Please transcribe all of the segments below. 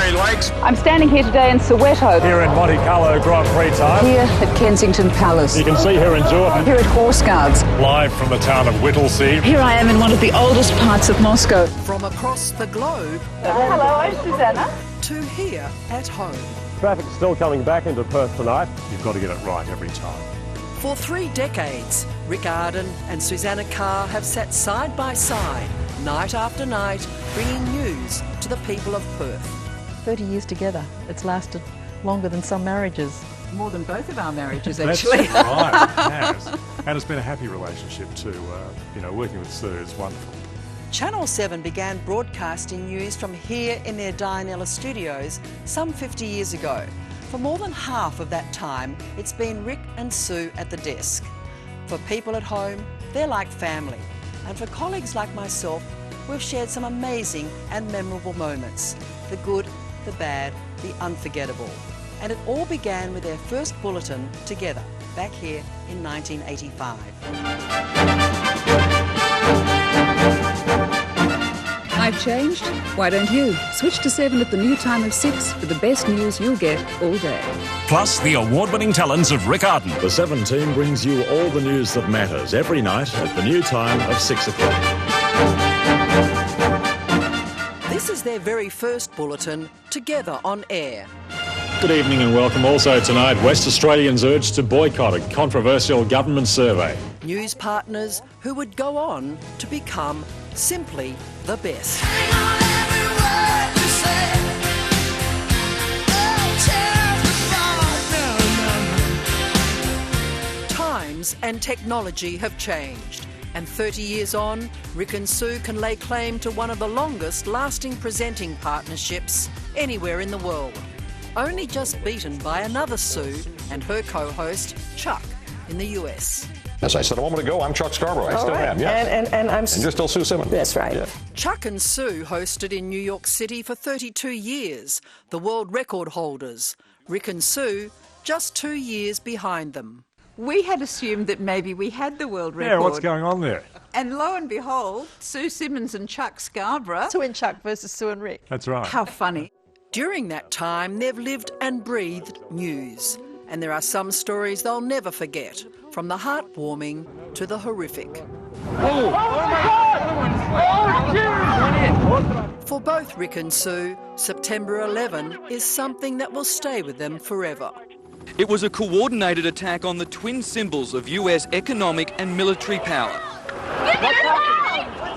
Canary Lakes. I'm standing here today in Soweto. Here in Monte Carlo Grand Prix time. Here at Kensington Palace. You can see here in Jordan. Here at Horse Guards. Live from the town of Whittlesea. Here I am in one of the oldest parts of Moscow. From across the globe. Hello, I'm Susanna. To here at home. Traffic's still coming back into Perth tonight. You've got to get it right every time. For 3 decades, Rick Arden and Susanna Carr have sat side by side, night after night, bringing news to the people of Perth. 30 years together. It's lasted longer than some marriages. More than both of our marriages, actually. That's right, it has. And it's been a happy relationship too. Working with Sue is wonderful. Channel 7 began broadcasting news from here in their Dianella studios some 50 years ago. For more than half of that time, it's been Rick and Sue at the desk. For people at home, they're like family. And for colleagues like myself, we've shared some amazing and memorable moments. The good, the bad, the unforgettable. And it all began with their first bulletin together, back here in 1985. I've changed. Why don't you? Switch to 7 at the new time of 6 for the best news you'll get all day. Plus the award-winning talents of Rick Arden. The 7 team brings you all the news that matters every night at the new time of 6 o'clock. This is their very first bulletin, together on air. Good evening and welcome. Also tonight, West Australians urged to boycott a controversial government survey. News partners who would go on to become simply the best. Times and technology have changed, and 30 years on, Rick and Sue can lay claim to one of the longest lasting presenting partnerships anywhere in the world. Only just beaten by another Sue and her co-host, Chuck, in the US. As I said a moment ago, I'm Chuck Scarborough. I still am, yes. And you're still Sue Simmons. That's right. Yeah. Chuck and Sue hosted in New York City for 32 years, the world record holders. Rick and Sue, just 2 years behind them. We had assumed that maybe we had the world record. Yeah, what's going on there? And lo and behold, Sue Simmons and Chuck Scarborough. Sue and Chuck versus Sue and Rick. That's right. How funny. During that time, they've lived and breathed news. And there are some stories they'll never forget, from the heartwarming to the horrific. For both Rick and Sue, September 11 is something that will stay with them forever. It was a coordinated attack on the twin symbols of US economic and military power.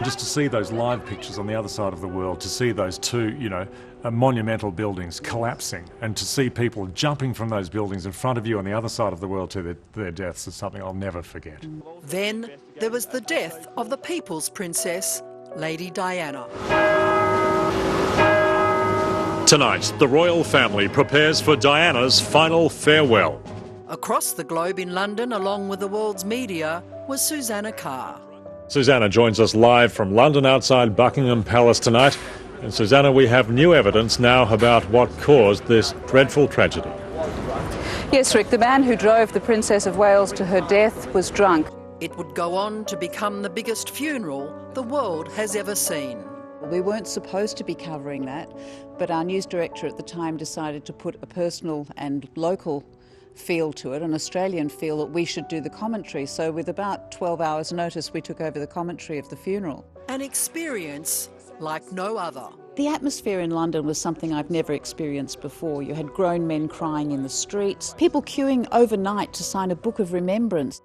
Just to see those live pictures on the other side of the world, to see those two, monumental buildings collapsing, and to see people jumping from those buildings in front of you on the other side of the world to their deaths is something I'll never forget. Then there was the death of the People's Princess, Lady Diana. Tonight, the royal family prepares for Diana's final farewell. Across the globe in London, along with the world's media, was Susanna Carr. Susanna joins us live from London outside Buckingham Palace tonight. And Susanna, we have new evidence now about what caused this dreadful tragedy. Yes, Rick, the man who drove the Princess of Wales to her death was drunk. It would go on to become the biggest funeral the world has ever seen. We weren't supposed to be covering that, but our news director at the time decided to put a personal and local feel to it, an Australian feel, that we should do the commentary. So with about 12 hours notice, we took over the commentary of the funeral. An experience like no other. The atmosphere in London was something I've never experienced before. You had grown men crying in the streets, people queuing overnight to sign a book of remembrance.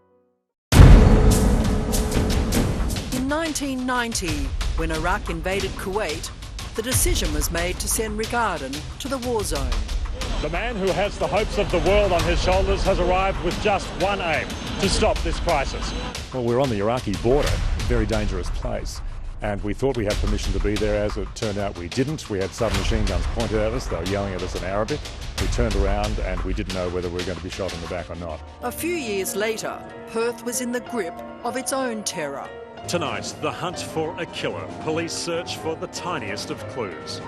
In 1990, when Iraq invaded Kuwait, the decision was made to send Rick Arden to the war zone. The man who has the hopes of the world on his shoulders has arrived with just one aim: to stop this crisis. Well, we're on the Iraqi border, a very dangerous place. And we thought we had permission to be there. As it turned out, we didn't. We had submachine guns pointed at us. They were yelling at us in Arabic. We turned around and we didn't know whether we were going to be shot in the back or not. A few years later, Perth was in the grip of its own terror. Tonight, the hunt for a killer. Police search for the tiniest of clues.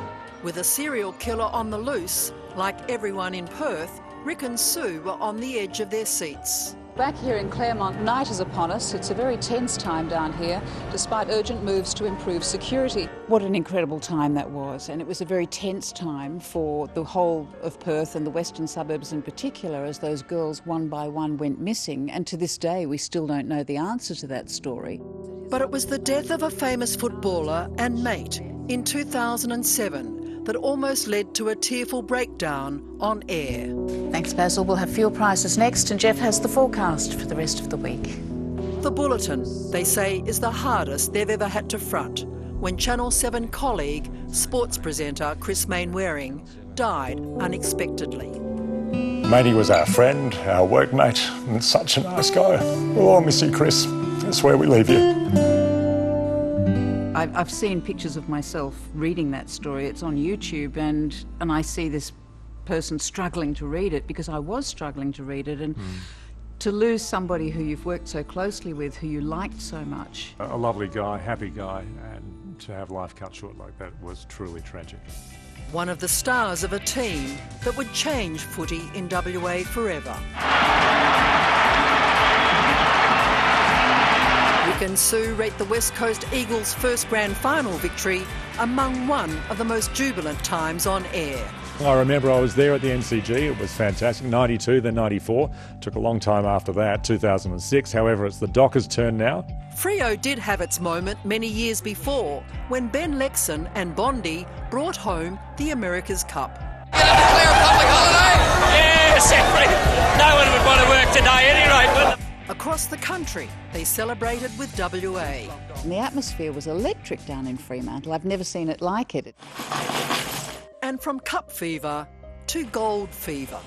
With a serial killer on the loose, like everyone in Perth, Rick and Sue were on the edge of their seats. Back here in Claremont, night is upon us. It's a very tense time down here, despite urgent moves to improve security. What an incredible time that was, and it was a very tense time for the whole of Perth and the western suburbs in particular, as those girls one by one went missing, and to this day we still don't know the answer to that story. But it was the death of a famous footballer and mate in 2007 that almost led to a tearful breakdown on air. Thanks, Basil. We'll have fuel prices next, and Jeff has the forecast for the rest of the week. The Bulletin, they say, is the hardest they've ever had to front when Channel 7 colleague, sports presenter Chris Mainwaring, died unexpectedly. Matey was our friend, our workmate, and such a nice guy. We'll all miss you, Chris. That's where we leave you. I've seen pictures of myself reading that story. It's on YouTube, and I see this person struggling to read it, because I was struggling to read it, and to lose somebody who you've worked so closely with, who you liked so much. A lovely guy, happy guy, and to have life cut short like that was truly tragic. One of the stars of a team that would change footy in WA forever. Rick and Sue rate the West Coast Eagles' first grand final victory among one of the most jubilant times on air. I remember I was there at the NCG, it was fantastic, 92, then 94, took a long time after that, 2006, however it's the Dockers' turn now. Freo did have its moment many years before, when Ben Lexon and Bondi brought home the America's Cup. Declare a public holiday? Yes, no one would want to work today at any rate. Across the country, they celebrated with WA. And the atmosphere was electric down in Fremantle. I've never seen it like it. And from cup fever to gold fever.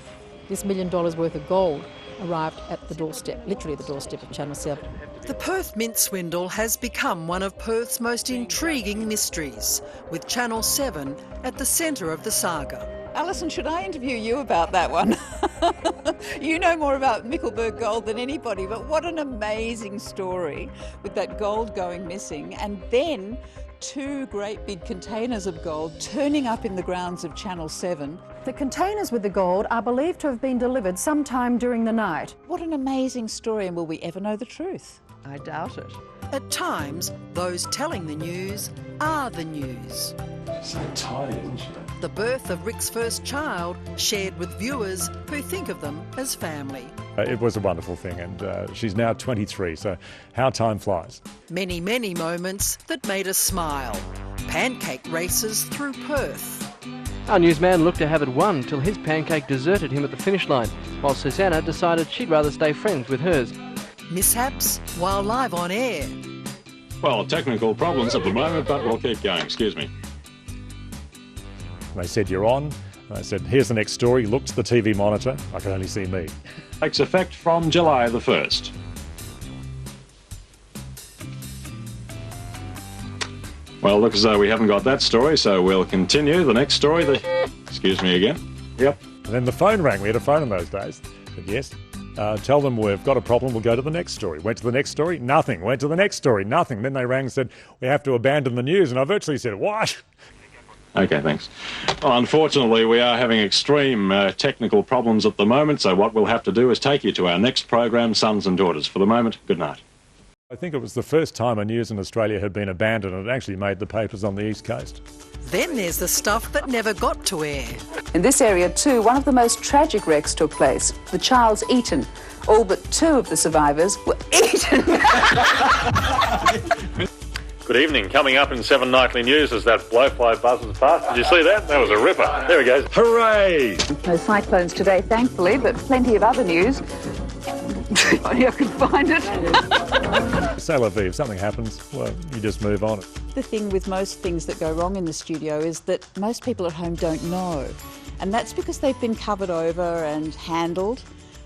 This $1 million worth of gold arrived at the doorstep, literally the doorstep of Channel 7. The Perth mint swindle has become one of Perth's most intriguing mysteries, with Channel 7 at the centre of the saga. Alison, should I interview you about that one? You know more about Mickelberg gold than anybody, but what an amazing story with that gold going missing, and then 2 great big containers of gold turning up in the grounds of Channel 7. The containers with the gold are believed to have been delivered sometime during the night. What an amazing story, and will we ever know the truth? I doubt it. At times, those telling the news are the news. So tidy, isn't she? The birth of Rick's first child shared with viewers who think of them as family. It was a wonderful thing, and she's now 23, so how time flies. Many, many moments that made us smile. Pancake races through Perth. Our newsman looked to have it won till his pancake deserted him at the finish line, while Susanna decided she'd rather stay friends with hers. Mishaps while live on air. Well, technical problems at the moment, but we'll keep going. Excuse me. They said, you're on. I said, here's the next story. Looked at the TV monitor. I could only see me. Takes effect from July the 1st. Well, look as though we haven't got that story, so we'll continue. The next story, excuse me again. Yep. And then the phone rang. We had a phone in those days. I said, yes. Tell them we've got a problem, we'll go to the next story. Went to the next story, nothing. Went to the next story, nothing. Then they rang and said, we have to abandon the news. And I virtually said, what? Okay, thanks. Well, unfortunately, we are having extreme technical problems at the moment, so what we'll have to do is take you to our next program, Sons and Daughters. For the moment, good night. I think it was the first time a news in Australia had been abandoned, and it actually made the papers on the East Coast. Then there's the stuff that never got to air. In this area too, one of the most tragic wrecks took place. The child's eaten. All but 2 of the survivors were eaten. Good evening. Coming up in 7 Nightly News as that blowfly buzzes past. Did you see that? That was a ripper. There he goes. Hooray! No cyclones today, thankfully, but plenty of other news. If only I could find it. C'est la vie. If something happens, well, you just move on. The thing with most things that go wrong in the studio is that most people at home don't know. And that's because they've been covered over and handled.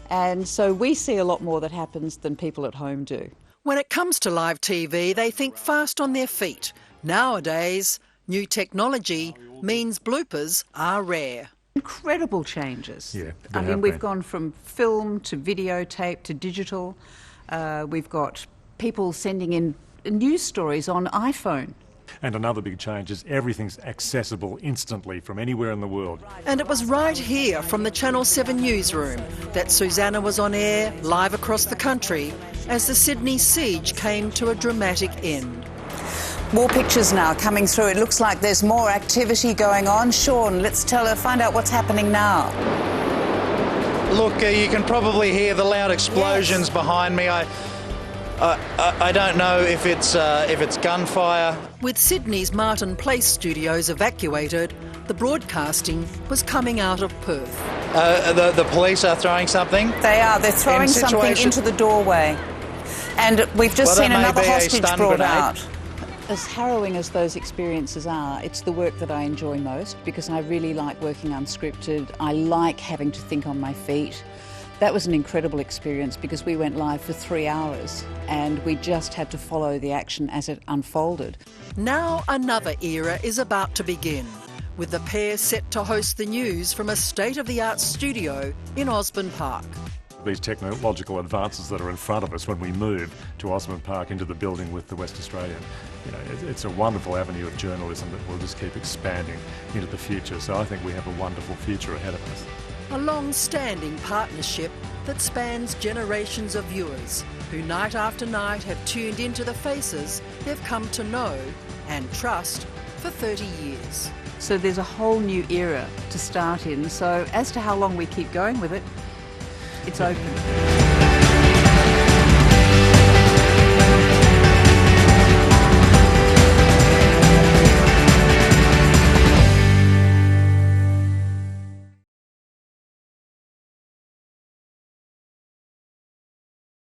And so we see a lot more that happens than people at home do. When it comes to live TV, they think fast on their feet. Nowadays, new technology means bloopers are rare. Incredible changes. Yeah, I mean, we've gone from film to videotape to digital. We've got people sending in news stories on iPhone. And another big change is everything's accessible instantly from anywhere in the world. And it was right here from the Channel 7 newsroom that Susanna was on air, live across the country, as the Sydney siege came to a dramatic end. More pictures now coming through. It looks like there's more activity going on. Sean, let's find out what's happening now. Look, you can probably hear the loud explosions behind me. I don't know if it's gunfire. With Sydney's Martin Place studios evacuated, the broadcasting was coming out of Perth. The police are throwing something? They are. They're throwing something into the doorway. And we've just seen another hostage brought out. As harrowing as those experiences are, it's the work that I enjoy most because I really like working unscripted. I like having to think on my feet. That was an incredible experience because we went live for 3 hours and we just had to follow the action as it unfolded. Now another era is about to begin, with the pair set to host the news from a state-of-the-art studio in Osborne Park. These technological advances that are in front of us when we move to Osborne Park into the building with the West Australian, it's a wonderful avenue of journalism that will just keep expanding into the future. So I think we have a wonderful future ahead of us. A long-standing partnership that spans generations of viewers who night after night have tuned into the faces they've come to know and trust for 30 years. So there's a whole new era to start in. So as to how long we keep going with it, it's open.